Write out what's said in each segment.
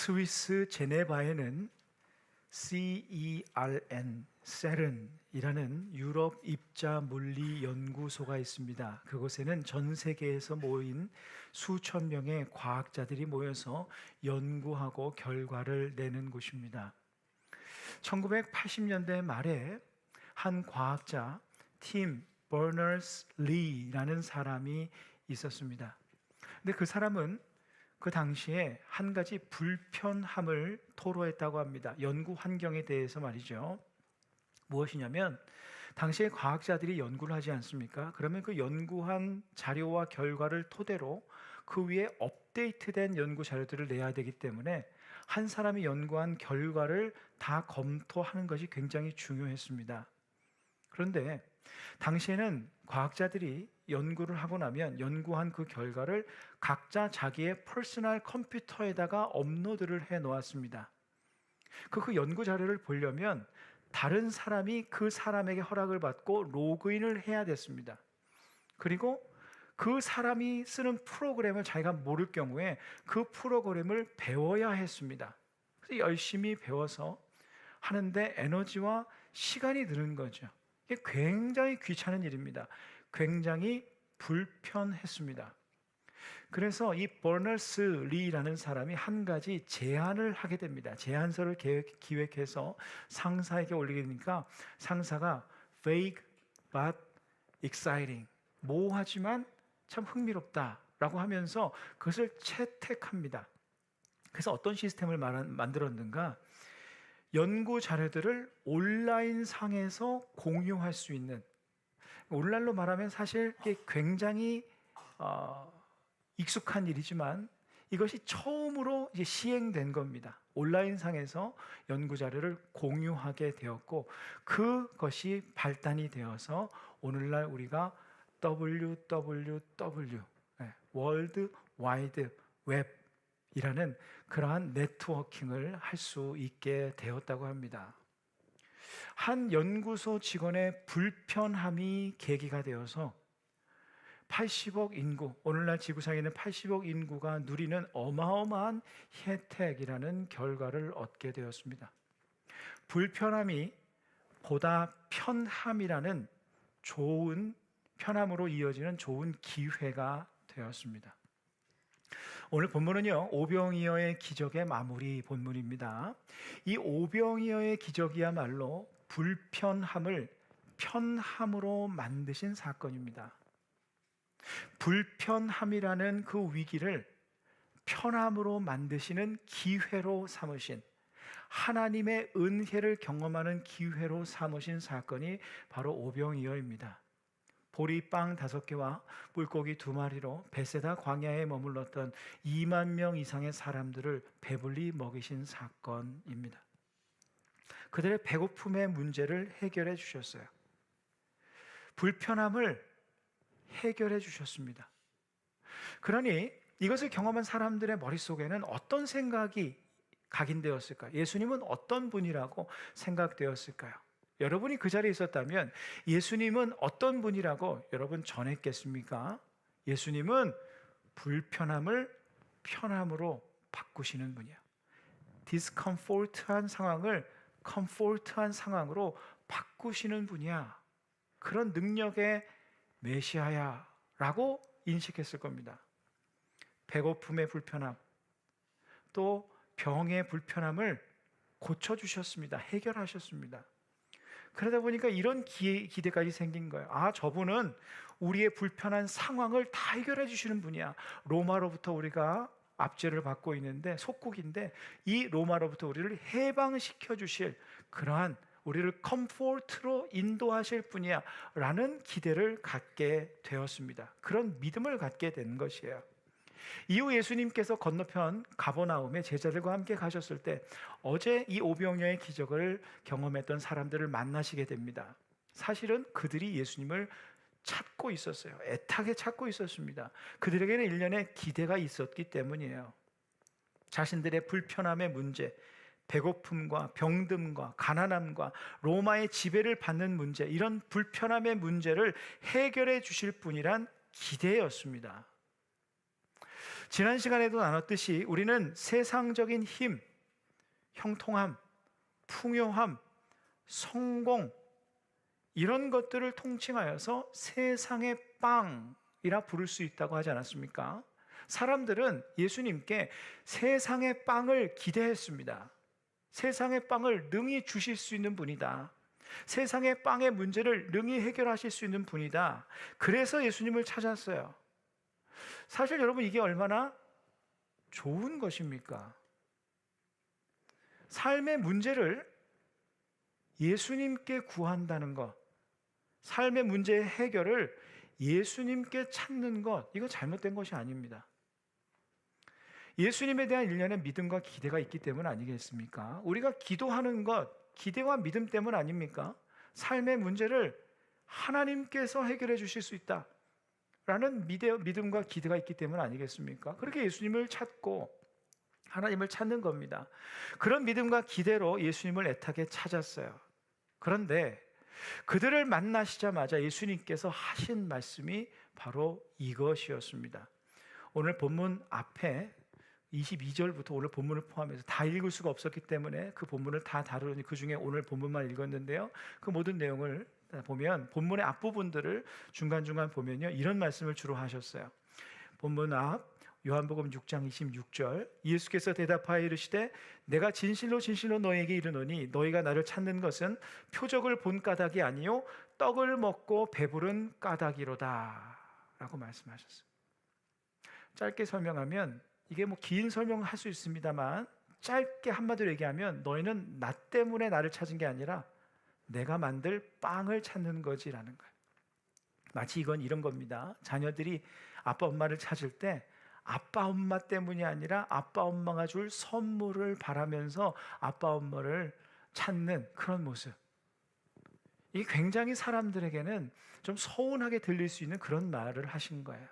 스위스 제네바에는 CERN이라는 유럽 입자 물리 연구소가 있습니다. 그곳에는 전 세계에서 모인 수천 명의 과학자들이 모여서 연구하고 결과를 내는 곳입니다. 1980년대 말에 한 과학자 팀 버너스 리라는 사람이 있었습니다. 근데 그 사람은 그 당시에 한 가지 불편함을 토로했다고 합니다. 연구 환경에 대해서 말이죠. 무엇이냐면 당시에 과학자들이 연구를 하지 않습니까? 그러면 그 연구한 자료와 결과를 토대로 그 위에 업데이트된 연구 자료들을 내야 되기 때문에 한 사람이 연구한 결과를 다 검토하는 것이 굉장히 중요했습니다. 그런데 당시에는 과학자들이 연구를 하고 나면 연구한 그 결과를 각자 자기의 퍼스널 컴퓨터에다가 업로드를 해 놓았습니다. 그 연구 자료를 보려면 다른 사람이 그 사람에게 허락을 받고 로그인을 해야 됐습니다. 그리고 그 사람이 쓰는 프로그램을 자기가 모를 경우에 그 프로그램을 배워야 했습니다. 그래서 열심히 배워서 하는데 에너지와 시간이 드는 거죠. 이게 굉장히 귀찮은 일입니다. 굉장히 불편했습니다. 그래서 이 버너스 리라는 사람이 한 가지 제안을 하게 됩니다. 제안서를 기획해서 상사에게 올리게 되니까 상사가 vague but exciting, 모호하지만 참 흥미롭다라고 하면서 그것을 채택합니다. 그래서 어떤 시스템을 만들었는가? 연구 자료들을 온라인 상에서 공유할 수 있는, 온라인로 말하면 사실 이게 굉장히 익숙한 일이지만 이것이 처음으로 이제 시행된 겁니다. 온라인 상에서 연구 자료를 공유하게 되었고 그것이 발단이 되어서 오늘날 우리가 WWW, 월드 와이드 웹이라는 그러한 네트워킹을 할 수 있게 되었다고 합니다. 한 연구소 직원의 불편함이 계기가 되어서 80억 인구, 오늘날 지구상에는 80억 인구가 누리는 어마어마한 혜택이라는 결과를 얻게 되었습니다. 불편함이 보다 편함이라는 편함으로 이어지는 좋은 기회가 되었습니다. 오늘 본문은요, 오병이어의 기적의 마무리 본문입니다. 이 오병이어의 기적이야말로 불편함을 편함으로 만드신 사건입니다. 불편함이라는 그 위기를 편함으로 만드시는 기회로 삼으신, 하나님의 은혜를 경험하는 기회로 삼으신 사건이 바로 오병이어입니다. 보리빵 5개와 물고기 2마리로 베세다 광야에 머물렀던 2만 명 이상의 사람들을 배불리 먹이신 사건입니다. 그들의 배고픔의 문제를 해결해 주셨어요. 불편함을 해결해 주셨습니다. 그러니 이것을 경험한 사람들의 머릿속에는 어떤 생각이 각인되었을까요? 예수님은 어떤 분이라고 생각되었을까요? 여러분이 그 자리에 있었다면 예수님은 어떤 분이라고 여러분 전했겠습니까? 예수님은 불편함을 편함으로 바꾸시는 분이야. 디스컴포트한 상황을 컴포트한 상황으로 바꾸시는 분이야. 그런 능력의 메시아야 라고 인식했을 겁니다. 배고픔의 불편함, 또 병의 불편함을 고쳐주셨습니다. 해결하셨습니다. 그러다 보니까 이런 기대까지 생긴 거예요. 저분은 우리의 불편한 상황을 다 해결해 주시는 분이야. 로마로부터 우리가 압제를 받고 있는데, 속국인데 이 로마로부터 우리를 해방시켜 주실, 그러한 우리를 컴포트로 인도하실 분이야 라는 기대를 갖게 되었습니다. 그런 믿음을 갖게 된 것이에요. 이후 예수님께서 건너편 가버나움에 제자들과 함께 가셨을 때 어제 이 오병이어의 기적을 경험했던 사람들을 만나시게 됩니다. 사실은 그들이 예수님을 찾고 있었어요. 애타게 찾고 있었습니다. 그들에게는 일련의 기대가 있었기 때문이에요. 자신들의 불편함의 문제, 배고픔과 병듦과 가난함과 로마의 지배를 받는 문제, 이런 불편함의 문제를 해결해 주실 분이란 기대였습니다. 지난 시간에도 나눴듯이 우리는 세상적인 힘, 형통함, 풍요함, 성공, 이런 것들을 통칭하여서 세상의 빵이라 부를 수 있다고 하지 않았습니까? 사람들은 예수님께 세상의 빵을 기대했습니다. 세상의 빵을 능히 주실 수 있는 분이다. 세상의 빵의 문제를 능히 해결하실 수 있는 분이다. 그래서 예수님을 찾았어요. 사실 여러분, 이게 얼마나 좋은 것입니까? 삶의 문제를 예수님께 구한다는 것, 삶의 문제의 해결을 예수님께 찾는 것, 이거 잘못된 것이 아닙니다. 예수님에 대한 일련의 믿음과 기대가 있기 때문 아니겠습니까? 우리가 기도하는 것, 기대와 믿음 때문 아닙니까? 삶의 문제를 하나님께서 해결해 주실 수 있다 라는 믿음과 기대가 있기 때문 아니겠습니까? 그렇게 예수님을 찾고 하나님을 찾는 겁니다. 그런 믿음과 기대로 예수님을 애타게 찾았어요. 그런데 그들을 만나시자마자 예수님께서 하신 말씀이 바로 이것이었습니다. 오늘 본문 앞에 22절부터 오늘 본문을 포함해서 다 읽을 수가 없었기 때문에 그 본문을 다 다루니 그 중에 오늘 본문만 읽었는데요. 그 모든 내용을 보면 본문의 앞부분들을 중간중간 보면요, 이런 말씀을 주로 하셨어요. 본문 앞 요한복음 6장 26절, 예수께서 대답하여 이르시되 내가 진실로 진실로 너희에게 이르노니 너희가 나를 찾는 것은 표적을 본 까닭이 아니요 떡을 먹고 배부른 까닭이로다 라고 말씀하셨어요. 짧게 설명하면, 이게 뭐 긴 설명을 할 수 있습니다만 짧게 한마디로 얘기하면 너희는 나 때문에 나를 찾은 게 아니라 내가 만들 빵을 찾는 거지라는 거예요. 마치 이건 이런 겁니다. 자녀들이 아빠 엄마를 찾을 때 아빠 엄마 때문이 아니라 아빠 엄마가 줄 선물을 바라면서 아빠 엄마를 찾는 그런 모습. 이게 굉장히 사람들에게는 좀 서운하게 들릴 수 있는 그런 말을 하신 거예요.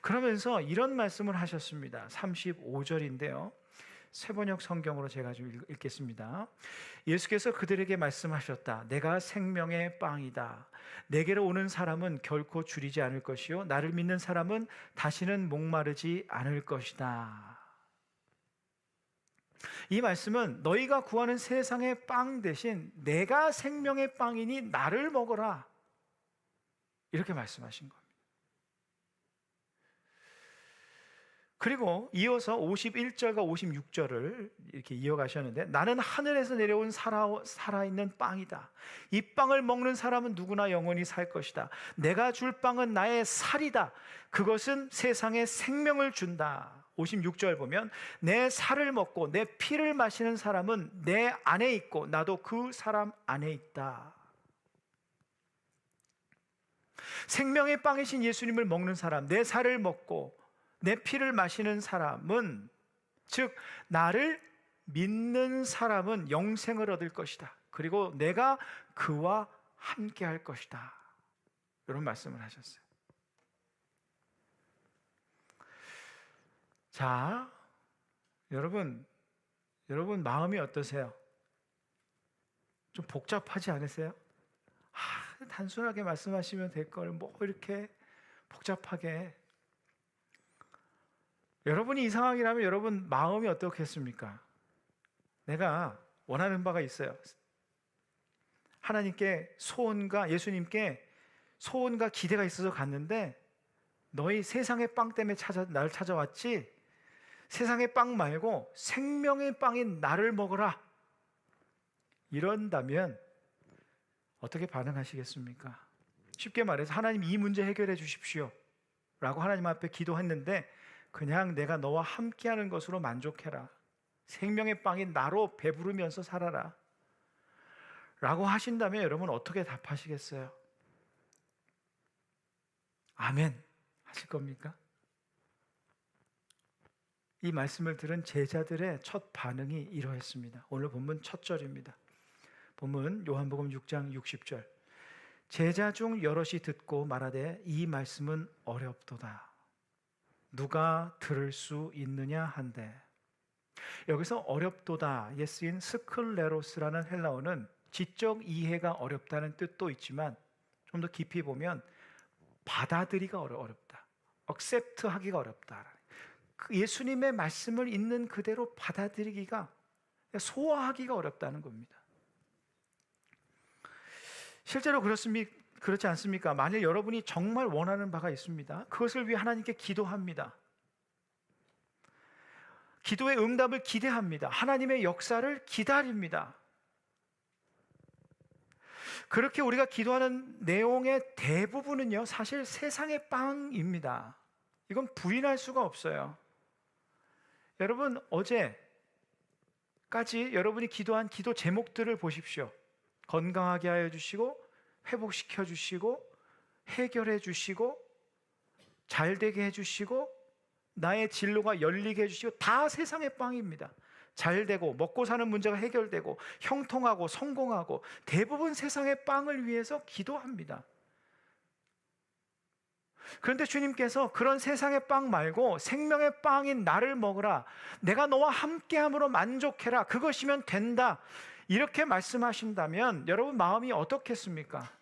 그러면서 이런 말씀을 하셨습니다. 35절인데요. 세번역 성경으로 제가 좀 읽겠습니다. 예수께서 그들에게 말씀하셨다. 내가 생명의 빵이다. 내게로 오는 사람은 결코 줄이지 않을 것이요 나를 믿는 사람은 다시는 목마르지 않을 것이다. 이 말씀은 너희가 구하는 세상의 빵 대신 내가 생명의 빵이니 나를 먹어라, 이렇게 말씀하신 겁니다. 그리고 이어서 51절과 56절을 이렇게 이어가셨는데, 나는 하늘에서 내려온 살아있는 빵이다. 이 빵을 먹는 사람은 누구나 영원히 살 것이다. 내가 줄 빵은 나의 살이다. 그것은 세상에 생명을 준다. 56절 보면 내 살을 먹고 내 피를 마시는 사람은 내 안에 있고 나도 그 사람 안에 있다. 생명의 빵이신 예수님을 먹는 사람, 내 살을 먹고 내 피를 마시는 사람은, 즉 나를 믿는 사람은 영생을 얻을 것이다. 그리고 내가 그와 함께 할 것이다. 이런 말씀을 하셨어요. 자, 여러분 마음이 어떠세요? 좀 복잡하지 않으세요? 단순하게 말씀하시면 될 걸 뭐 이렇게 복잡하게. 여러분이 이 상황이라면 여러분 마음이 어떻겠습니까? 내가 원하는 바가 있어요. 하나님께 소원과 예수님께 소원과 기대가 있어서 갔는데 너희 세상의 빵 때문에 나를 찾아왔지, 세상의 빵 말고 생명의 빵인 나를 먹어라, 이런다면 어떻게 반응하시겠습니까? 쉽게 말해서 하나님 이 문제 해결해 주십시오 라고 하나님 앞에 기도했는데 그냥 내가 너와 함께하는 것으로 만족해라, 생명의 빵인 나로 배부르면서 살아라 라고 하신다면 여러분 어떻게 답하시겠어요? 아멘 하실 겁니까? 이 말씀을 들은 제자들의 첫 반응이 이러했습니다. 오늘 본문 첫 절입니다. 본문 요한복음 6장 60절. 제자 중 여럿이 듣고 말하되 이 말씀은 어렵도다. 누가 들을 수 있느냐 한데, 여기서 어렵도다에 쓰인 스클레로스라는 헬라어는 지적 이해가 어렵다는 뜻도 있지만 좀 더 깊이 보면 받아들이기가 어렵다, accept하기가 어렵다. 그 예수님의 말씀을 있는 그대로 받아들이기가, 소화하기가 어렵다는 겁니다. 실제로 그렇지 않습니까? 만일 여러분이 정말 원하는 바가 있습니다. 그것을 위해 하나님께 기도합니다. 기도의 응답을 기대합니다. 하나님의 역사를 기다립니다. 그렇게 우리가 기도하는 내용의 대부분은요, 사실 세상의 빵입니다. 이건 부인할 수가 없어요. 여러분, 어제까지 여러분이 기도한 기도 제목들을 보십시오. 건강하게 하여 주시고, 회복시켜 주시고, 해결해 주시고, 잘되게 해 주시고, 나의 진로가 열리게 해 주시고, 다 세상의 빵입니다. 잘되고 먹고 사는 문제가 해결되고 형통하고 성공하고, 대부분 세상의 빵을 위해서 기도합니다. 그런데 주님께서 그런 세상의 빵 말고 생명의 빵인 나를 먹으라, 내가 너와 함께함으로 만족해라, 그것이면 된다, 이렇게 말씀하신다면 여러분 마음이 어떻겠습니까?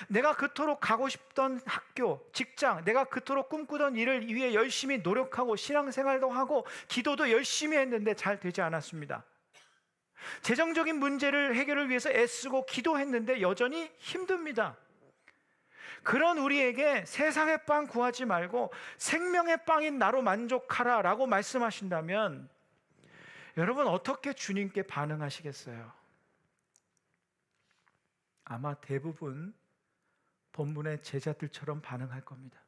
내가 그토록 가고 싶던 학교, 직장, 내가 그토록 꿈꾸던 일을 위해 열심히 노력하고 신앙생활도 하고 기도도 열심히 했는데 잘 되지 않았습니다. 재정적인 문제를 해결을 위해서 애쓰고 기도했는데 여전히 힘듭니다. 그런 우리에게 세상의 빵 구하지 말고 생명의 빵인 나로 만족하라 라고 말씀하신다면 여러분 어떻게 주님께 반응하시겠어요? 아마 대부분 본문의 제자들처럼 반응할 겁니다.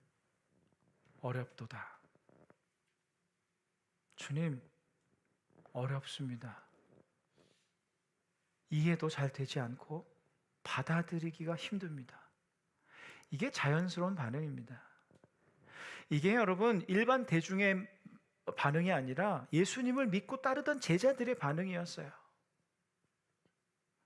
어렵도다. 주님, 어렵습니다. 이해도 잘 되지 않고 받아들이기가 힘듭니다. 이게 자연스러운 반응입니다. 이게 여러분 일반 대중의 반응이 아니라 예수님을 믿고 따르던 제자들의 반응이었어요.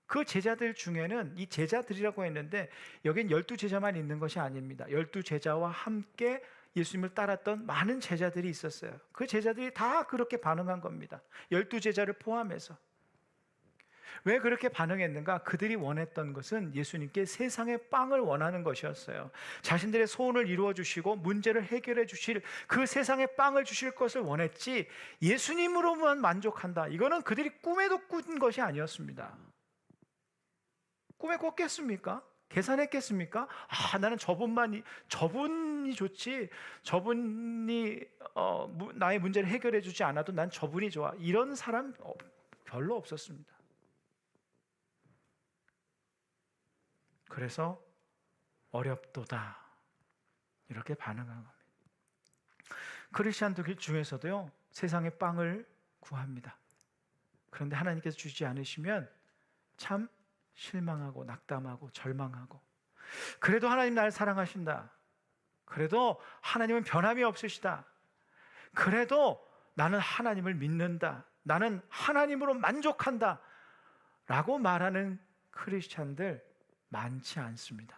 그 제자들 중에는, 이 제자들이라고 했는데 여긴 12제자만 있는 것이 아닙니다. 12제자와 함께 예수님을 따랐던 많은 제자들이 있었어요. 그 제자들이 다 그렇게 반응한 겁니다. 12제자를 포함해서. 왜 그렇게 반응했는가? 그들이 원했던 것은 예수님께 세상의 빵을 원하는 것이었어요. 자신들의 소원을 이루어 주시고 문제를 해결해 주실 그 세상의 빵을 주실 것을 원했지, 예수님으로만 만족한다, 이거는 그들이 꿈에도 꾼 것이 아니었습니다. 꿈에 꿨겠습니까? 계산했겠습니까? 나는 저분이 좋지, 저분이 나의 문제를 해결해 주지 않아도 난 저분이 좋아, 이런 사람 별로 없었습니다. 그래서 어렵도다 이렇게 반응한 겁니다. 크리스찬들 중에서도요, 세상의 빵을 구합니다. 그런데 하나님께서 주지 않으시면 참 실망하고 낙담하고 절망하고, 그래도 하나님 나를 사랑하신다, 그래도 하나님은 변함이 없으시다, 그래도 나는 하나님을 믿는다, 나는 하나님으로 만족한다 라고 말하는 크리스찬들 많지 않습니다.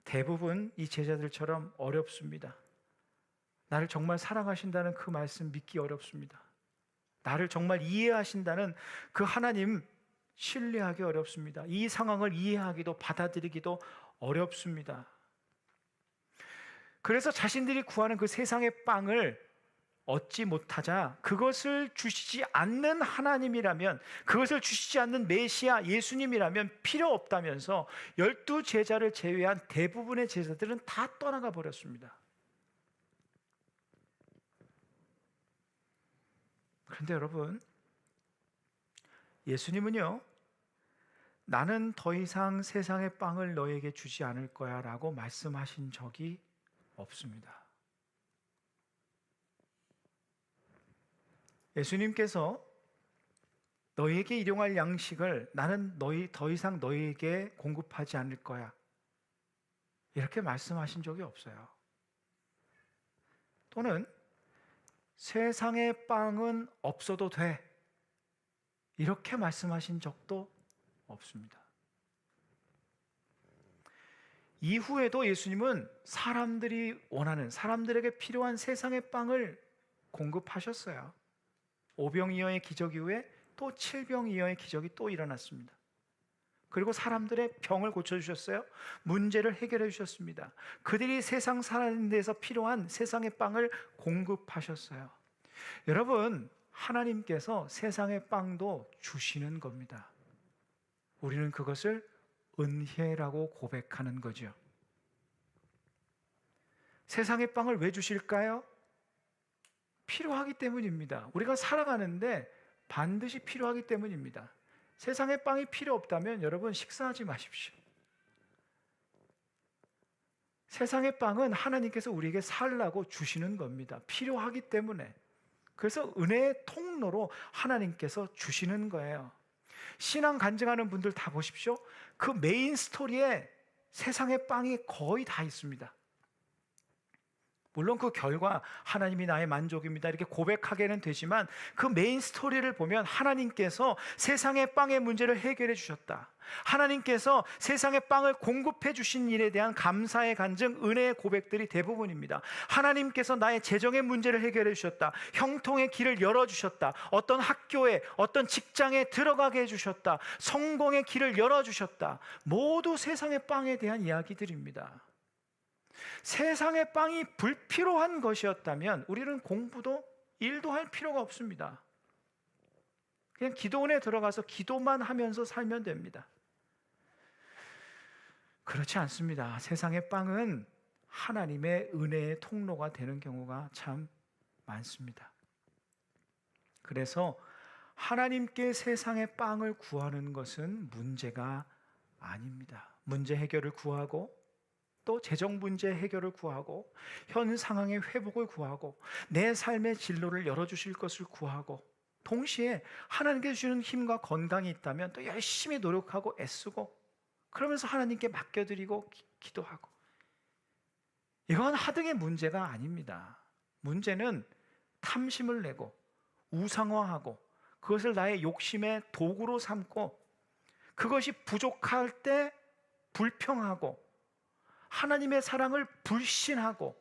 대부분 이 제자들처럼 어렵습니다. 나를 정말 사랑하신다는 그 말씀 믿기 어렵습니다. 나를 정말 이해하신다는 그 하나님 신뢰하기 어렵습니다. 이 상황을 이해하기도 받아들이기도 어렵습니다. 그래서 자신들이 구하는 그 세상의 빵을 얻지 못하자 그것을 주시지 않는 하나님이라면, 그것을 주시지 않는 메시아 예수님이라면 필요 없다면서 12제자를 제외한 대부분의 제자들은 다 떠나가 버렸습니다. 그런데 여러분, 예수님은요, 나는 더 이상 세상의 빵을 너에게 주지 않을 거야 라고 말씀하신 적이 없습니다. 예수님께서 너희에게 일용할 양식을 나는 더 이상 너희에게 공급하지 않을 거야 이렇게 말씀하신 적이 없어요. 또는 세상의 빵은 없어도 돼 이렇게 말씀하신 적도 없습니다. 이후에도 예수님은 사람들이 원하는, 사람들에게 필요한 세상의 빵을 공급하셨어요. 오병이어의 기적 이후에 또 칠병이어의 기적이 또 일어났습니다. 그리고 사람들의 병을 고쳐주셨어요. 문제를 해결해 주셨습니다. 그들이 세상 사는 데서 필요한 세상의 빵을 공급하셨어요. 여러분, 하나님께서 세상의 빵도 주시는 겁니다. 우리는 그것을 은혜라고 고백하는 거죠. 세상의 빵을 왜 주실까요? 필요하기 때문입니다. 우리가 살아가는데 반드시 필요하기 때문입니다. 세상에 빵이 필요 없다면 여러분 식사하지 마십시오. 세상의 빵은 하나님께서 우리에게 살라고 주시는 겁니다. 필요하기 때문에. 그래서 은혜의 통로로 하나님께서 주시는 거예요. 신앙 간증하는 분들 다 보십시오. 그 메인 스토리에 세상의 빵이 거의 다 있습니다. 물론 그 결과 하나님이 나의 만족입니다 이렇게 고백하게는 되지만 그 메인 스토리를 보면 하나님께서 세상의 빵의 문제를 해결해 주셨다, 하나님께서 세상의 빵을 공급해 주신 일에 대한 감사의 간증, 은혜의 고백들이 대부분입니다. 하나님께서 나의 재정의 문제를 해결해 주셨다, 형통의 길을 열어주셨다, 어떤 학교에 어떤 직장에 들어가게 해주셨다, 성공의 길을 열어주셨다. 모두 세상의 빵에 대한 이야기들입니다. 세상의 빵이 불필요한 것이었다면 우리는 공부도 일도 할 필요가 없습니다. 그냥 기도원에 들어가서 기도만 하면서 살면 됩니다. 그렇지 않습니다. 세상의 빵은 하나님의 은혜의 통로가 되는 경우가 참 많습니다. 그래서 하나님께 세상의 빵을 구하는 것은 문제가 아닙니다. 문제 해결을 구하고 또 재정 문제 해결을 구하고 현 상황의 회복을 구하고 내 삶의 진로를 열어주실 것을 구하고 동시에 하나님께 주시는 힘과 건강이 있다면 또 열심히 노력하고 애쓰고 그러면서 하나님께 맡겨드리고 기도하고, 이건 하등의 문제가 아닙니다. 문제는 탐심을 내고 우상화하고 그것을 나의 욕심의 도구로 삼고 그것이 부족할 때 불평하고 하나님의 사랑을 불신하고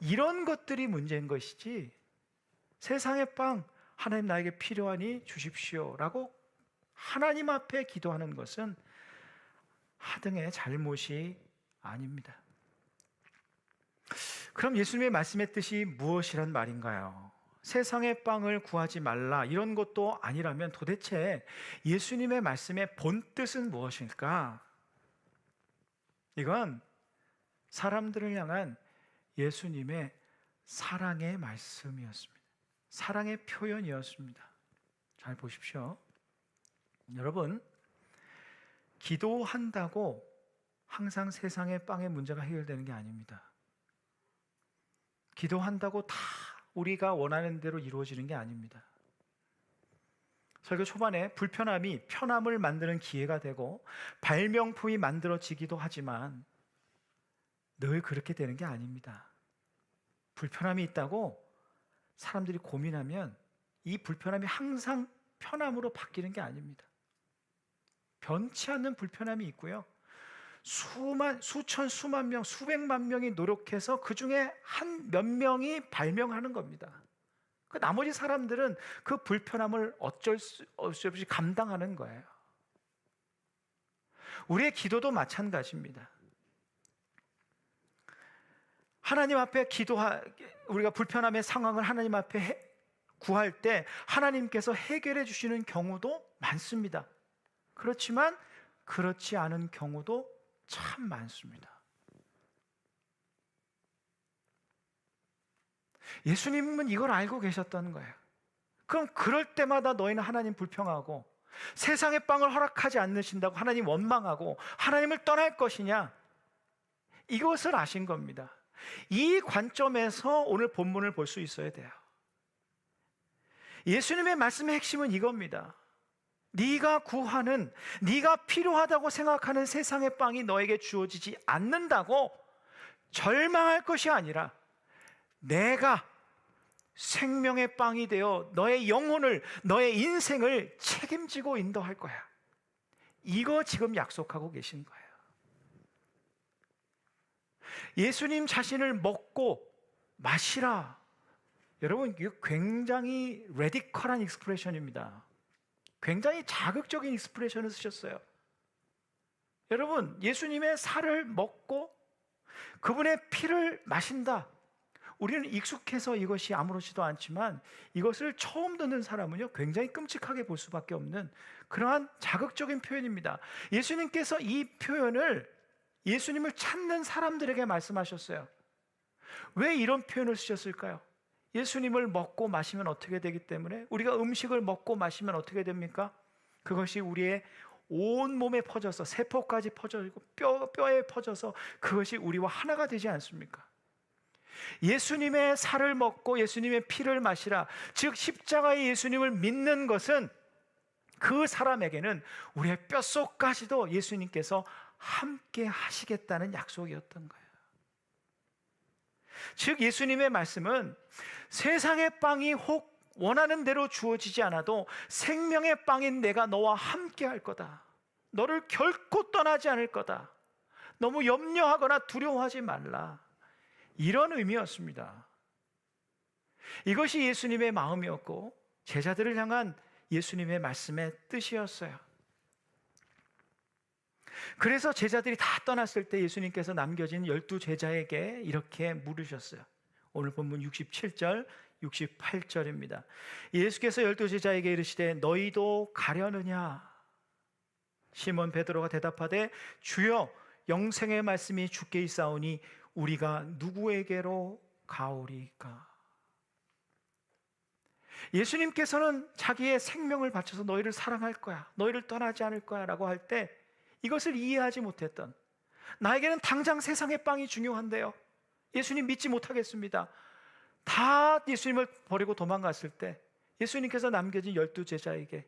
이런 것들이 문제인 것이지, 세상의 빵 하나님 나에게 필요하니 주십시오 라고 하나님 앞에 기도하는 것은 하등의 잘못이 아닙니다. 그럼 예수님의 말씀의 뜻이 무엇이란 말인가요? 세상의 빵을 구하지 말라 이런 것도 아니라면 도대체 예수님의 말씀의 본뜻은 무엇일까? 이건 사람들을 향한 예수님의 사랑의 말씀이었습니다. 사랑의 표현이었습니다. 잘 보십시오. 여러분, 기도한다고 항상 세상의 빵의 문제가 해결되는 게 아닙니다. 기도한다고 다 우리가 원하는 대로 이루어지는 게 아닙니다. 설교 초반에 불편함이 편함을 만드는 기회가 되고 발명품이 만들어지기도 하지만 늘 그렇게 되는 게 아닙니다. 불편함이 있다고 사람들이 고민하면 이 불편함이 항상 편함으로 바뀌는 게 아닙니다. 변치 않는 불편함이 있고요. 수천, 수만 명, 수백만 명이 노력해서 그 중에 한 몇 명이 발명하는 겁니다. 그 나머지 사람들은 그 불편함을 어쩔 수 없이 감당하는 거예요. 우리의 기도도 마찬가지입니다. 하나님 앞에 우리가 불편함의 상황을 하나님 앞에 구할 때 하나님께서 해결해 주시는 경우도 많습니다. 그렇지만 그렇지 않은 경우도 참 많습니다. 예수님은 이걸 알고 계셨던 거예요. 그럼 그럴 때마다 너희는 하나님 불평하고 세상의 빵을 허락하지 않으신다고 하나님 원망하고 하나님을 떠날 것이냐? 이것을 아신 겁니다. 이 관점에서 오늘 본문을 볼 수 있어야 돼요. 예수님의 말씀의 핵심은 이겁니다. 네가 구하는, 네가 필요하다고 생각하는 세상의 빵이 너에게 주어지지 않는다고 절망할 것이 아니라 내가 생명의 빵이 되어 너의 영혼을, 너의 인생을 책임지고 인도할 거야. 이거 지금 약속하고 계신 거예요. 예수님 자신을 먹고 마시라. 여러분, 이거 굉장히 레디컬한 익스프레션입니다. 굉장히 자극적인 익스프레션을 쓰셨어요. 여러분, 예수님의 살을 먹고 그분의 피를 마신다. 우리는 익숙해서 이것이 아무렇지도 않지만 이것을 처음 듣는 사람은요, 굉장히 끔찍하게 볼 수밖에 없는 그러한 자극적인 표현입니다. 예수님께서 이 표현을 예수님을 찾는 사람들에게 말씀하셨어요. 왜 이런 표현을 쓰셨을까요? 예수님을 먹고 마시면 어떻게 되기 때문에, 우리가 음식을 먹고 마시면 어떻게 됩니까? 그것이 우리의 온 몸에 퍼져서 세포까지 퍼져지고 뼈에 퍼져서 그것이 우리와 하나가 되지 않습니까? 예수님의 살을 먹고 예수님의 피를 마시라. 즉 십자가의 예수님을 믿는 것은 그 사람에게는 우리의 뼛속까지도 예수님께서 함께 하시겠다는 약속이었던 거예요. 즉 예수님의 말씀은 세상의 빵이 혹 원하는 대로 주어지지 않아도 생명의 빵인 내가 너와 함께 할 거다. 너를 결코 떠나지 않을 거다. 너무 염려하거나 두려워하지 말라. 이런 의미였습니다. 이것이 예수님의 마음이었고 제자들을 향한 예수님의 말씀의 뜻이었어요. 그래서 제자들이 다 떠났을 때 예수님께서 남겨진 12제자에게 이렇게 물으셨어요. 오늘 본문 67절, 68절입니다. 예수께서 12제자에게 이르시되 너희도 가려느냐? 시몬 베드로가 대답하되 주여 영생의 말씀이 주께 있사오니 우리가 누구에게로 가오리까? 예수님께서는 자기의 생명을 바쳐서 너희를 사랑할 거야, 너희를 떠나지 않을 거야 라고 할 때 이것을 이해하지 못했던, 나에게는 당장 세상의 빵이 중요한데요, 예수님 믿지 못하겠습니다, 다 예수님을 버리고 도망갔을 때 예수님께서 남겨진 12제자에게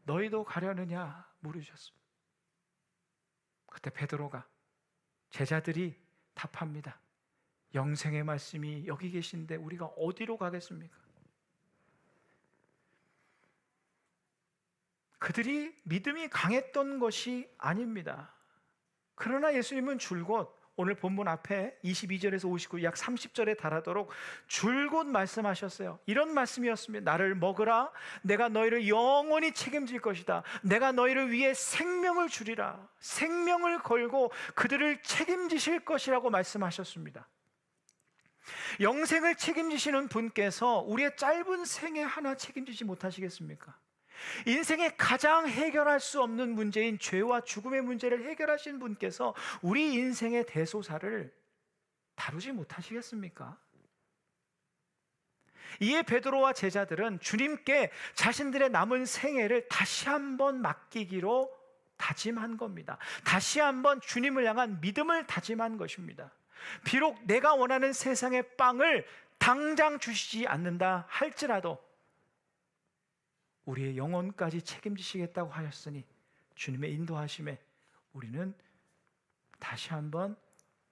너희도 가려느냐 물으셨습니다. 그때 베드로가, 제자들이 답합니다. 영생의 말씀이 여기 계신데 우리가 어디로 가겠습니까? 그들이 믿음이 강했던 것이 아닙니다. 그러나 예수님은 줄곧 오늘 본문 앞에 22절에서 59, 약 30절에 달하도록 줄곧 말씀하셨어요. 이런 말씀이었습니다. 나를 먹으라. 내가 너희를 영원히 책임질 것이다. 내가 너희를 위해 생명을 주리라. 생명을 걸고 그들을 책임지실 것이라고 말씀하셨습니다. 영생을 책임지시는 분께서 우리의 짧은 생애 하나 책임지지 못하시겠습니까? 인생의 가장 해결할 수 없는 문제인 죄와 죽음의 문제를 해결하신 분께서 우리 인생의 대소사를 다루지 못하시겠습니까? 이에 베드로와 제자들은 주님께 자신들의 남은 생애를 다시 한번 맡기기로 다짐한 겁니다. 다시 한번 주님을 향한 믿음을 다짐한 것입니다. 비록 내가 원하는 세상의 빵을 당장 주시지 않는다 할지라도 우리의 영혼까지 책임지시겠다고 하셨으니 주님의 인도하심에 우리는 다시 한번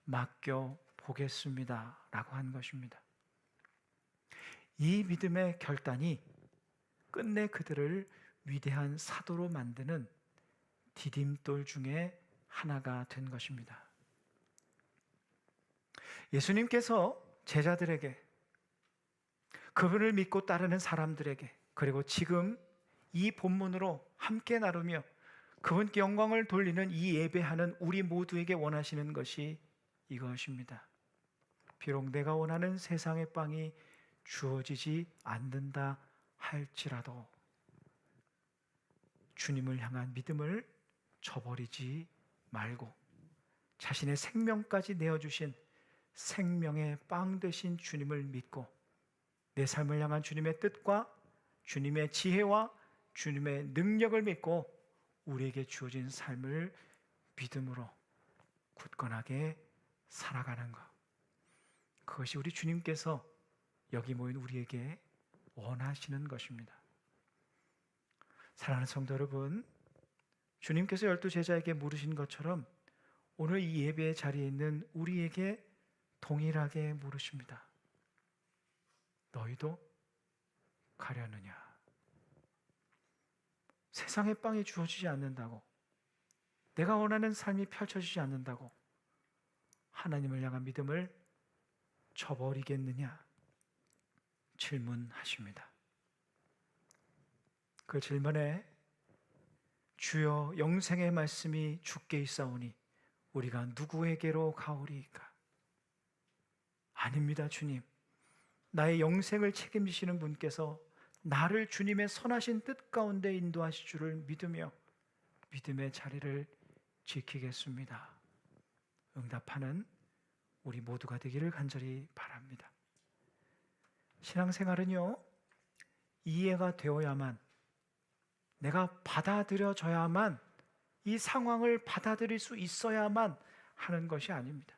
맡겨보겠습니다 라고 한 것입니다. 이 믿음의 결단이 끝내 그들을 위대한 사도로 만드는 디딤돌 중에 하나가 된 것입니다. 예수님께서 제자들에게, 그분을 믿고 따르는 사람들에게, 그리고 지금 이 본문으로 함께 나누며 그분께 영광을 돌리는 이 예배하는 우리 모두에게 원하시는 것이 이것입니다. 비록 내가 원하는 세상의 빵이 주어지지 않는다 할지라도 주님을 향한 믿음을 저버리지 말고 자신의 생명까지 내어주신 생명의 빵 되신 주님을 믿고 내 삶을 향한 주님의 뜻과 주님의 지혜와 주님의 능력을 믿고 우리에게 주어진 삶을 믿음으로 굳건하게 살아가는 것, 그것이 우리 주님께서 여기 모인 우리에게 원하시는 것입니다. 사랑하는 성도 여러분, 주님께서 12제자에게 물으신 것처럼 오늘 이 예배의 자리에 있는 우리에게 동일하게 물으십니다. 너희도 가려느냐? 세상의 빵이 주어지지 않는다고, 내가 원하는 삶이 펼쳐지지 않는다고 하나님을 향한 믿음을 저버리겠느냐? 질문하십니다. 그 질문에 주여, 영생의 말씀이 주께 있사오니 우리가 누구에게로 가오리이까? 아닙니다, 주님. 나의 영생을 책임지시는 분께서 나를 주님의 선하신 뜻 가운데 인도하실 줄을 믿으며 믿음의 자리를 지키겠습니다. 응답하는 우리 모두가 되기를 간절히 바랍니다. 신앙생활은요, 이해가 되어야만, 내가 받아들여져야만, 이 상황을 받아들일 수 있어야만 하는 것이 아닙니다.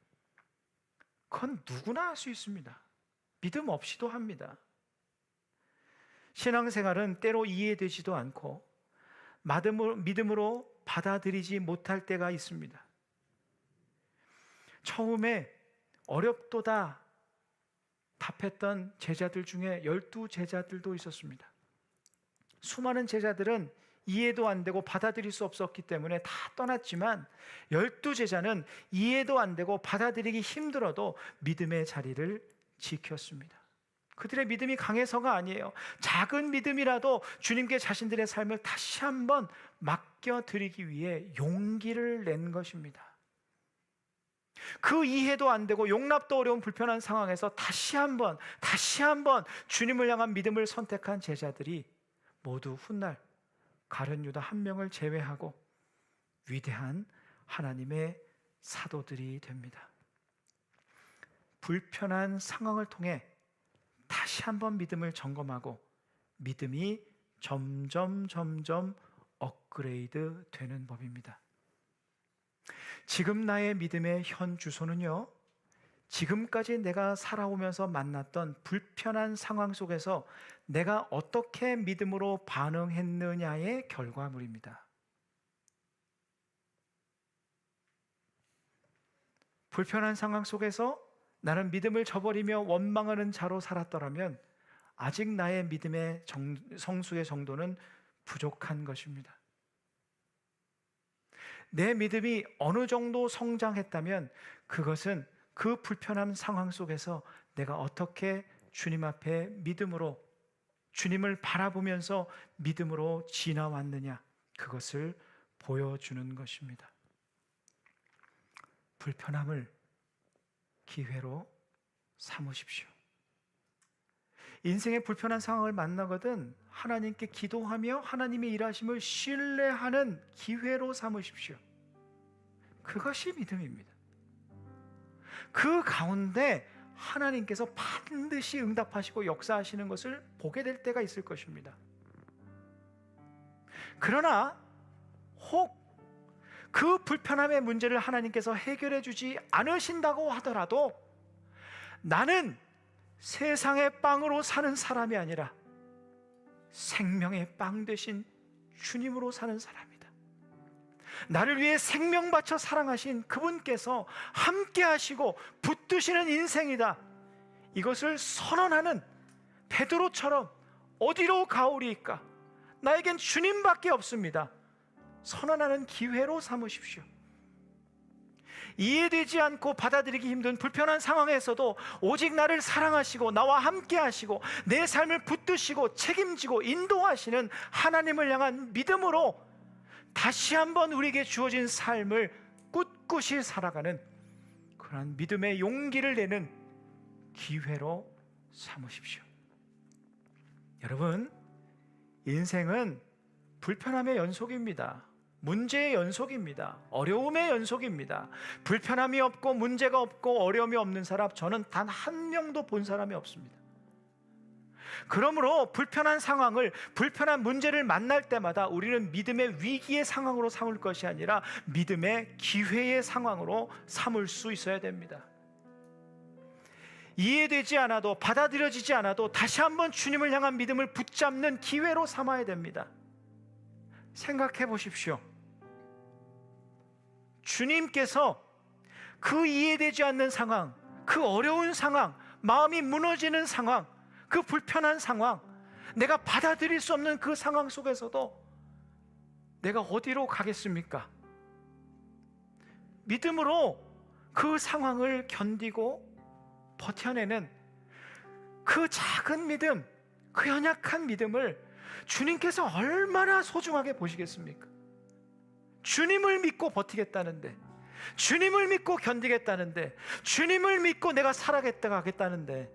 그건 누구나 할 수 있습니다. 믿음 없이도 합니다. 신앙생활은 때로 이해되지도 않고 믿음으로 받아들이지 못할 때가 있습니다. 처음에 어렵도다 답했던 제자들 중에 12제자들도 있었습니다. 수많은 제자들은 이해도 안 되고 받아들일 수 없었기 때문에 다 떠났지만 12제자는 이해도 안 되고 받아들이기 힘들어도 믿음의 자리를 지켰습니다. 그들의 믿음이 강해서가 아니에요. 작은 믿음이라도 주님께 자신들의 삶을 다시 한번 맡겨드리기 위해 용기를 낸 것입니다. 그 이해도 안 되고 용납도 어려운 불편한 상황에서 다시 한번 주님을 향한 믿음을 선택한 제자들이 모두 훗날 가룟 유다 한 명을 제외하고 위대한 하나님의 사도들이 됩니다. 불편한 상황을 통해 다시 한번 믿음을 점검하고 믿음이 점점 업그레이드 되는 법입니다. 지금 나의 믿음의 현 주소는요, 지금까지 내가 살아오면서 만났던 불편한 상황 속에서 내가 어떻게 믿음으로 반응했느냐의 결과물입니다. 불편한 상황 속에서 나는 믿음을 저버리며 원망하는 자로 살았더라면 아직 나의 믿음의 성수의 정도는 부족한 것입니다. 내 믿음이 어느 정도 성장했다면 그것은 그 불편한 상황 속에서 내가 어떻게 주님 앞에 믿음으로, 주님을 바라보면서 믿음으로 지나왔느냐, 그것을 보여주는 것입니다. 불편함을 기회로 삼으십시오. 인생의 불편한 상황을 만나거든 하나님께 기도하며 하나님의 일하심을 신뢰하는 기회로 삼으십시오. 그것이 믿음입니다. 그 가운데 하나님께서 반드시 응답하시고 역사하시는 것을 보게 될 때가 있을 것입니다. 그러나 혹 그 불편함의 문제를 하나님께서 해결해 주지 않으신다고 하더라도 나는 세상의 빵으로 사는 사람이 아니라 생명의 빵 되신 주님으로 사는 사람이다. 나를 위해 생명 바쳐 사랑하신 그분께서 함께 하시고 붙드시는 인생이다. 이것을 선언하는 베드로처럼 어디로 가오리이까? 나에겐 주님밖에 없습니다. 선언하는 기회로 삼으십시오. 이해되지 않고 받아들이기 힘든 불편한 상황에서도 오직 나를 사랑하시고 나와 함께 하시고 내 삶을 붙드시고 책임지고 인도하시는 하나님을 향한 믿음으로 다시 한번 우리에게 주어진 삶을 꿋꿋이 살아가는 그러한 믿음의 용기를 내는 기회로 삼으십시오. 여러분, 인생은 불편함의 연속입니다. 문제의 연속입니다. 어려움의 연속입니다. 불편함이 없고 문제가 없고 어려움이 없는 사람 저는 단 한 명도 본 사람이 없습니다. 그러므로 불편한 상황을, 불편한 문제를 만날 때마다 우리는 믿음의 위기의 상황으로 삼을 것이 아니라 믿음의 기회의 상황으로 삼을 수 있어야 됩니다. 이해되지 않아도, 받아들여지지 않아도 다시 한번 주님을 향한 믿음을 붙잡는 기회로 삼아야 됩니다. 생각해 보십시오. 주님께서 그 이해되지 않는 상황, 그 어려운 상황, 마음이 무너지는 상황, 그 불편한 상황, 내가 받아들일 수 없는 그 상황 속에서도 내가 어디로 가겠습니까? 믿음으로 그 상황을 견디고 버텨내는 그 작은 믿음, 그 연약한 믿음을 주님께서 얼마나 소중하게 보시겠습니까? 주님을 믿고 버티겠다는데, 주님을 믿고 견디겠다는데, 주님을 믿고 내가 살아가겠다는데,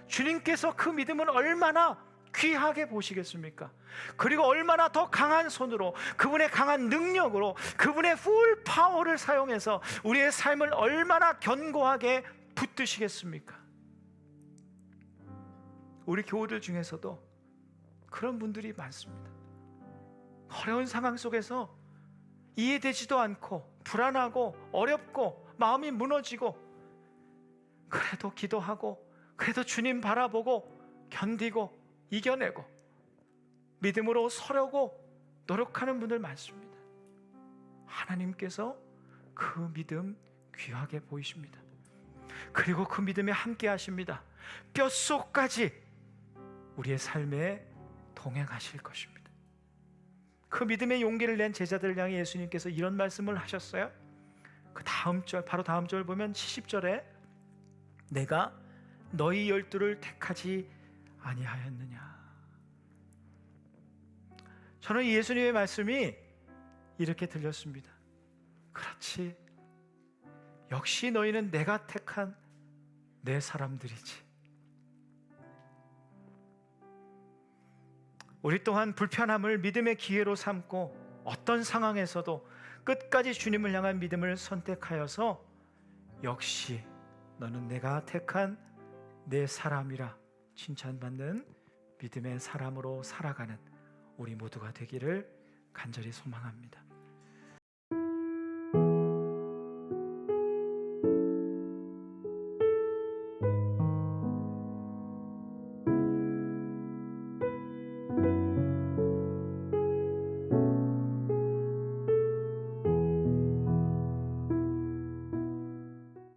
주님께서 그 믿음은 얼마나 귀하게 보시겠습니까? 그리고 얼마나 더 강한 손으로, 그분의 강한 능력으로, 그분의 풀 파워를 사용해서 우리의 삶을 얼마나 견고하게 붙드시겠습니까? 우리 교우들 중에서도 그런 분들이 많습니다. 어려운 상황 속에서 이해되지도 않고 불안하고 어렵고 마음이 무너지고, 그래도 기도하고, 그래도 주님 바라보고 견디고 이겨내고 믿음으로 서려고 노력하는 분들 많습니다. 하나님께서 그 믿음 귀하게 보이십니다. 그리고 그 믿음에 함께 하십니다. 뼛속까지 우리의 삶에 동행하실 것입니다. 그 믿음의 용기를 낸 제자들을 향해 예수님께서 이런 말씀을 하셨어요. 그 다음 절, 바로 다음 절 보면 70절에 내가 너희 12를 택하지 아니하였느냐. 저는 예수님의 말씀이 이렇게 들렸습니다. 그렇지, 역시 너희는 내가 택한 내 사람들이지. 우리 또한 불편함을 믿음의 기회로 삼고 어떤 상황에서도 끝까지 주님을 향한 믿음을 선택하여서 역시 너는 내가 택한 내 사람이라 칭찬받는 믿음의 사람으로 살아가는 우리 모두가 되기를 간절히 소망합니다.